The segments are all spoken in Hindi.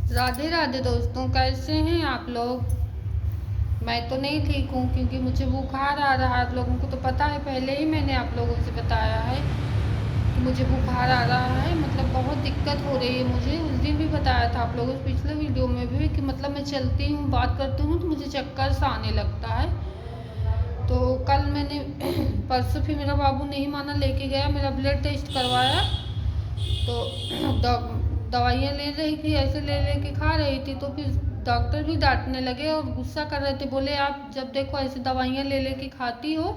राधे राधे दोस्तों, कैसे हैं आप लोग। मैं तो नहीं ठीक हूँ क्योंकि मुझे बुखार आ रहा है। आप लोगों को तो पता है, पहले ही मैंने आप लोगों से बताया है कि मुझे बुखार आ रहा है। मतलब बहुत दिक्कत हो रही है मुझे। उस दिन भी बताया था आप लोगों से, पिछले वीडियो में भी, कि मतलब मैं चलती हूँ, बात करती हूँ तो मुझे चक्कर सा आने लगता है। तो कल मैंने परसों फिर मेरा बाबू नहीं माना, लेके गया, मेरा ब्लड टेस्ट करवाया। तो दवाइयाँ ले रही थी, ऐसे ले ले के खा रही थी। तो फिर डॉक्टर भी डांटने लगे और गुस्सा कर रहे थे। बोले आप जब देखो ऐसे दवाइयाँ ले ले के खाती हो,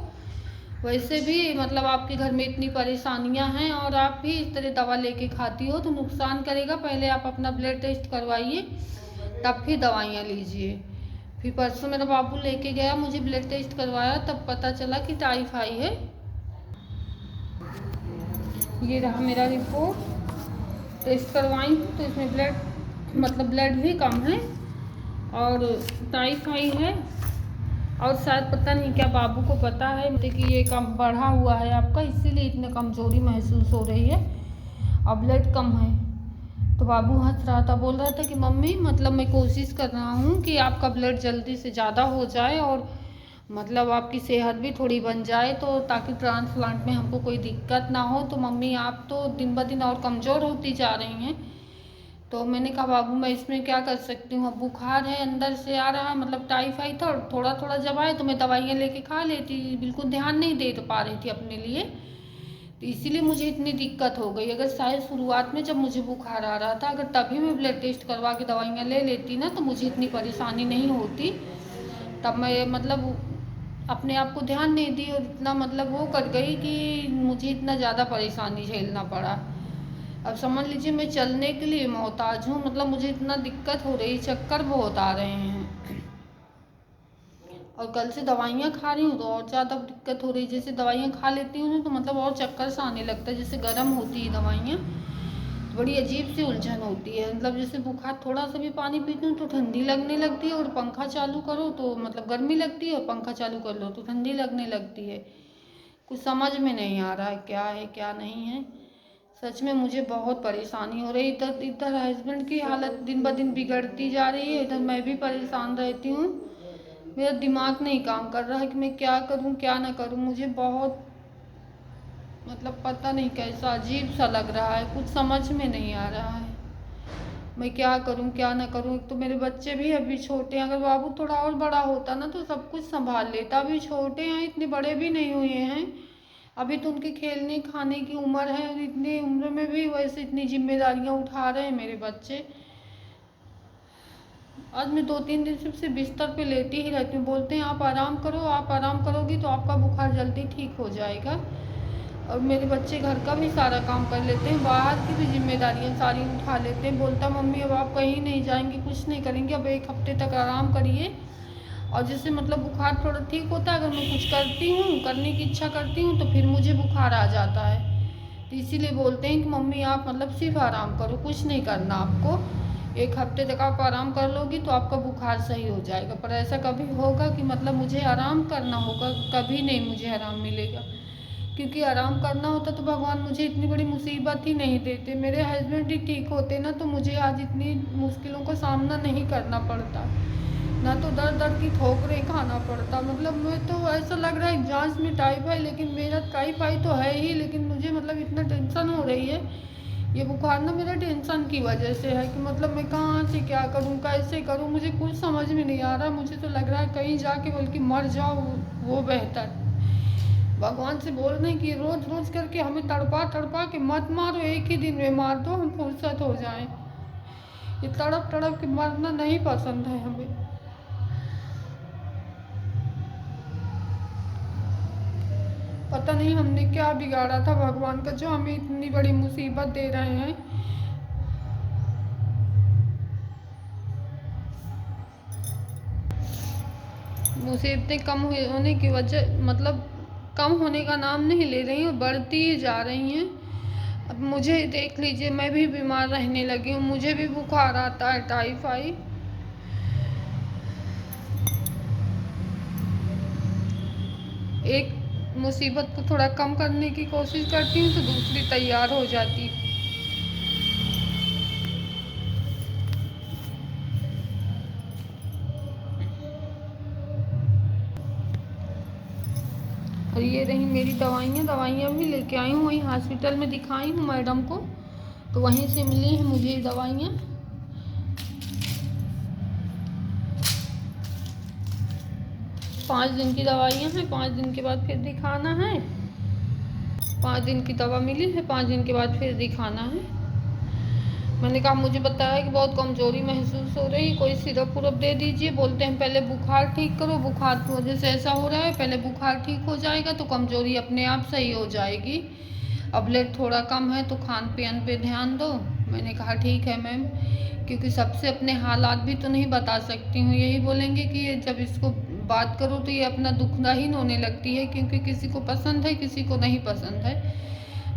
वैसे भी मतलब आपके घर में इतनी परेशानियां हैं और आप भी इस तरह दवा लेके खाती हो तो नुकसान करेगा। पहले आप अपना ब्लड टेस्ट करवाइए, तब फिर दवाइयाँ लीजिए। फिर परसों मेरा बाबू लेके गया, मुझे ब्लड टेस्ट करवाया, तब पता चला कि टाइफाइड है। ये रहा मेरा रिपोर्ट। टेस्ट करवाई हूँ तो इसमें ब्लड भी कम है और टाइफाइड है। और शायद पता नहीं क्या बाबू को पता है कि ये कम बढ़ा हुआ है आपका, इसीलिए इतनी कमज़ोरी महसूस हो रही है और ब्लड कम है। तो बाबू हंस रहा था, बोल रहा था कि मम्मी मतलब मैं कोशिश कर रहा हूँ कि आपका ब्लड जल्दी से ज़्यादा हो जाए और मतलब आपकी सेहत भी थोड़ी बन जाए, तो ताकि ट्रांसप्लांट में हमको कोई दिक्कत ना हो। तो मम्मी आप तो दिन ब दिन और कमज़ोर होती जा रही हैं। तो मैंने कहा बाबू मैं इसमें क्या कर सकती हूँ, अब बुखार है अंदर से आ रहा है, मतलब टाइफाइड था। थोड़ा थोड़ा जब आए तो मैं दवाइयाँ लेके खा लेती, बिल्कुल ध्यान नहीं दे पा रही थी अपने लिए। तो इसीलिए मुझे इतनी दिक्कत हो गई। अगर शायद शुरुआत में जब मुझे बुखार आ रहा था, अगर तभी मैं ब्लड टेस्ट करवा के दवाइयाँ ले लेती ना, तो मुझे इतनी परेशानी नहीं होती। तब मैं मतलब अपने आप को ध्यान नहीं दी और इतना मतलब वो कर गई कि मुझे इतना ज़्यादा परेशानी झेलना पड़ा। अब समझ लीजिए मैं चलने के लिए मोहताज हूँ। मतलब मुझे इतना दिक्कत हो रही, चक्कर बहुत आ रहे हैं। और कल से दवाइयाँ खा रही हूँ तो और ज़्यादा दिक्कत हो रही। जैसे दवाइयाँ खा लेती हूँ तो मतलब और चक्कर सा आने लगता है, जैसे गर्म होती है दवाइयाँ। तो बड़ी अजीब सी उलझन होती है। मतलब जैसे बुखार, थोड़ा सा भी पानी पीती हूँ तो ठंडी लगने लगती है, और पंखा चालू करो तो मतलब गर्मी लगती है, और पंखा चालू कर लो तो ठंडी लगने लगती है। कुछ समझ में नहीं आ रहा है क्या नहीं है। सच में मुझे बहुत परेशानी हो रही। इधर इधर हस्बैंड की हालत दिन ब दिन बिगड़ती जा रही है, इधर मैं भी परेशान रहती हूँ। मेरा दिमाग नहीं काम कर रहा है कि मैं क्या करूँ क्या ना करूँ। मुझे बहुत मतलब पता नहीं कैसा अजीब सा लग रहा है, कुछ समझ में नहीं आ रहा है मैं क्या करूँ क्या ना करूँ। एक तो मेरे बच्चे भी अभी छोटे हैं, अगर बाबू थोड़ा और बड़ा होता ना तो सब कुछ संभाल लेता। अभी छोटे हैं, इतने बड़े भी नहीं हुए हैं। अभी तो उनके खेलने खाने की उम्र है, और इतनी उम्र में भी वैसे इतनी जिम्मेदारियां उठा रहे हैं मेरे बच्चे। आज मैं 2-3 दिन से बिस्तर पे लेटी ही रहती हूँ। बोलते हैं आप आराम करो, आप आराम करोगी तो आपका बुखार जल्दी ठीक हो जाएगा। और मेरे बच्चे घर का भी सारा काम कर लेते हैं, बाहर की भी जिम्मेदारियां सारी उठा लेते हैं। बोलता मम्मी अब आप कहीं नहीं जाएंगी, कुछ नहीं करेंगे, अब 1 हफ्ते तक आराम करिए। और जैसे मतलब बुखार थोड़ा ठीक होता है, अगर मैं कुछ करती हूँ, करने की इच्छा करती हूँ, तो फिर मुझे बुखार आ जाता है। तो इसीलिए बोलते हैं कि मम्मी आप मतलब सिर्फ आराम करो, कुछ नहीं करना आपको। 1 हफ्ते तक आप आराम कर लोगी तो आपका बुखार सही हो जाएगा। पर ऐसा कभी होगा कि मतलब मुझे आराम करना होगा? कभी नहीं मुझे आराम मिलेगा। क्योंकि आराम करना होता तो भगवान मुझे इतनी बड़ी मुसीबत ही नहीं देते। मेरे हस्बैंड ही ठीक होते ना तो मुझे आज इतनी मुश्किलों का सामना नहीं करना पड़ता, ना तो दर दर की ठोकरें खाना पड़ता। मतलब मैं तो ऐसा लग रहा है जांच में टाइफाइड, लेकिन मेरा टाइफाइड तो है ही, लेकिन मुझे मतलब इतना टेंशन हो रही है। ये बुखार ना मेरा टेंशन की वजह से है कि मतलब मैं कहाँ से क्या करूँ कैसे करूँ, मुझे कुछ समझ में नहीं आ रहा। मुझे तो लग रहा है कहीं जाके बल्कि मर जाओ वो बेहतर। भगवान से बोल रहे हैं कि रोज रोज करके हमें तड़पा तड़पा के मत मारो, एक ही दिन में मार दो, हम फुर्सत हो जाएं। ये तड़प तड़प के मरना नहीं पसंद है हमें। पता नहीं हमने क्या बिगाड़ा था भगवान का, जो हमें इतनी बड़ी मुसीबत दे रहे हैं। मुसीबतें कम होने की वजह मतलब कम होने का नाम नहीं ले रही और बढ़ती ही जा रही हैं। अब मुझे देख लीजिए, मैं भी बीमार रहने लगी हूँ, मुझे भी बुखार आता है टाइफाइड। एक मुसीबत को थोड़ा कम करने की कोशिश करती हूँ तो दूसरी तैयार हो जाती। और ये रही मेरी दवाइयाँ भी लेके आई हूँ, वहीं हॉस्पिटल में दिखाई हूँ मैडम को, तो वहीं से मिली हैं मुझे ये दवाइयाँ। 5 दिन की दवाइयाँ हैं, 5 दिन के बाद फिर दिखाना है। 5 दिन की दवा मिली है, 5 दिन के बाद फिर दिखाना है। मैंने कहा मुझे बताया कि बहुत कमज़ोरी महसूस हो रही, कोई सिरप उरप दे दीजिए। बोलते हैं पहले बुखार ठीक करो, बुखार की वजह से ऐसा हो रहा है, पहले बुखार ठीक हो जाएगा तो कमज़ोरी अपने आप सही हो जाएगी। अब ब्लड थोड़ा कम है तो खान पान पे ध्यान दो। मैंने कहा ठीक है मैम, क्योंकि सबसे अपने हालात भी तो नहीं बता सकती हूँ। यही बोलेंगे कि ये जब इसको बात करो तो ये अपना दुखदाहीन होने लगती है, क्योंकि किसी को पसंद है किसी को नहीं पसंद है।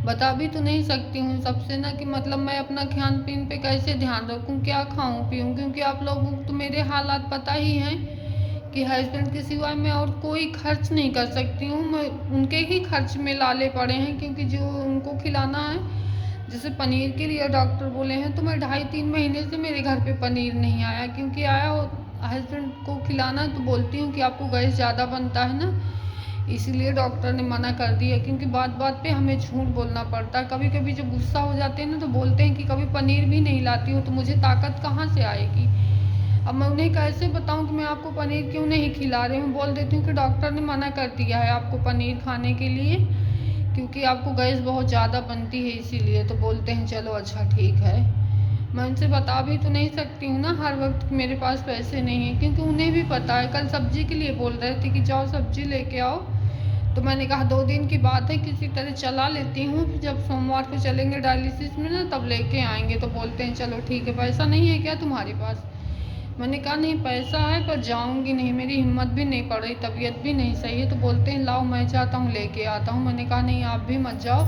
बता भी तो नहीं सकती हूँ सबसे ना कि मतलब मैं अपना खान पीन पे कैसे ध्यान रखूँ, क्या खाऊँ पीऊँ, क्योंकि आप लोगों को तो मेरे हालात पता ही हैं कि हस्बैंड के सिवा मैं और कोई खर्च नहीं कर सकती हूँ। मैं उनके ही खर्च में लाले पड़े हैं, क्योंकि जो उनको खिलाना है, जैसे पनीर के लिए डॉक्टर बोले हैं तो मैं 2.5-3 महीने से मेरे घर पे पनीर नहीं आया, क्योंकि आया हस्बैंड को खिलाना तो बोलती हूँ कि आपको गैस ज़्यादा बनता है ना, इसलिए डॉक्टर ने मना कर दिया। क्योंकि बात बात पे हमें झूठ बोलना पड़ता है, कभी कभी जब गुस्सा हो जाते हैं ना तो बोलते हैं कि कभी पनीर भी नहीं लाती हो तो मुझे ताकत कहाँ से आएगी। अब मैं उन्हें कैसे बताऊं कि मैं आपको पनीर क्यों नहीं खिला रही हूँ। बोल देती हूँ कि डॉक्टर ने मना कर दिया है आपको पनीर खाने के लिए, क्योंकि आपको गैस बहुत ज़्यादा बनती है इसीलिए। तो बोलते हैं चलो अच्छा ठीक है। मैं उनसे बता भी तो नहीं सकती हूँ ना हर वक्त मेरे पास पैसे नहीं है, क्योंकि उन्हें भी पता है। कल सब्जी के लिए बोल रहे थे कि जाओ सब्जी लेके आओ, तो मैंने कहा 2 दिन की बात है, किसी तरह चला लेती हूँ, जब सोमवार को चलेंगे डायलिसिस में ना तब लेके आएंगे। तो बोलते हैं चलो ठीक है, पैसा नहीं है क्या तुम्हारे पास। मैंने कहा नहीं पैसा है पर जाऊंगी नहीं, मेरी हिम्मत भी नहीं पड़ रही, तबीयत भी नहीं सही है। तो बोलते हैं लाओ मैं जाता हूँ लेके आता हूँ। मैंने कहा नहीं आप भी मत जाओ,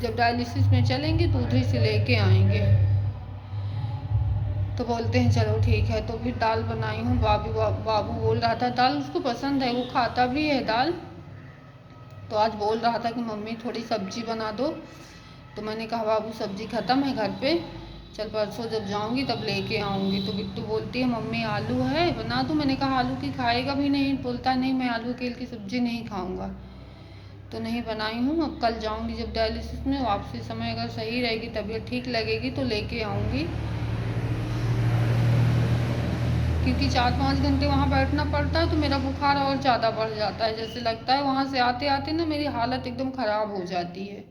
जब डायलिसिस में चलेंगे तो उधर से लेके आएंगे। तो बोलते हैं चलो ठीक है। तो फिर दाल बनाई हूँ। बाबू बोल रहा था दाल उसको पसंद है, वो खाता भी है दाल, तो आज बोल रहा था कि मम्मी थोड़ी सब्जी बना दो। तो मैंने कहा बाबू सब्जी ख़त्म है घर पे, चल परसों जब जाऊंगी तब लेके आऊँगी। तो बिट्टू बोलती है मम्मी आलू है बना दूँ। मैंने कहा आलू की खाएगा भी नहीं, बोलता नहीं मैं आलू केल की सब्ज़ी नहीं खाऊंगा। तो नहीं बनाई हूँ। अब कल जाऊंगी जब डायलिसिस में, वापसी समय अगर सही रहेगी तबीयत ठीक लगेगी तो लेके आऊँगी, क्योंकि 4-5 घंटे वहाँ बैठना पड़ता है तो मेरा बुखार और ज़्यादा बढ़ जाता है। जैसे लगता है वहाँ से आते आते ना मेरी हालत एकदम ख़राब हो जाती है।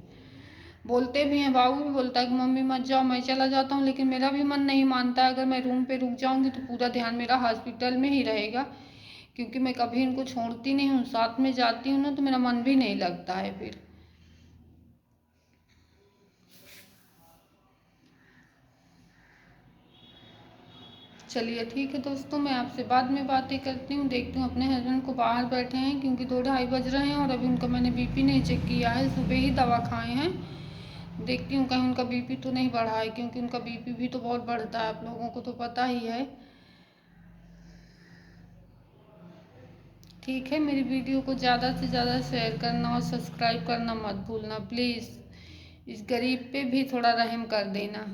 बोलते भी हैं, बाबू भी बोलता है कि मम्मी मत जाओ मैं चला जाता हूँ, लेकिन मेरा भी मन नहीं मानता है। अगर मैं रूम पे रुक जाऊँगी तो पूरा ध्यान मेरा हॉस्पिटल में ही रहेगा, क्योंकि मैं कभी इनको छोड़ती नहीं हूँ, साथ में जाती हूँ ना तो मेरा मन भी नहीं लगता है फिर। चलिए ठीक है दोस्तों, मैं आपसे बाद में बातें करती हूँ। देखती हूँ अपने हस्बैंड को, बाहर बैठे हैं क्योंकि 2-2:30 बज रहे हैं और अभी उनका मैंने बीपी नहीं चेक किया है, सुबह ही दवा खाए हैं। देखती हूँ कहीं उनका बीपी तो नहीं बढ़ा है, क्योंकि उनका बीपी भी तो बहुत बढ़ता है, आप लोगों को तो पता ही है। ठीक है, मेरी वीडियो को ज़्यादा से ज़्यादा शेयर करना और सब्सक्राइब करना मत भूलना प्लीज़। इस गरीब पे भी थोड़ा रहम कर देना।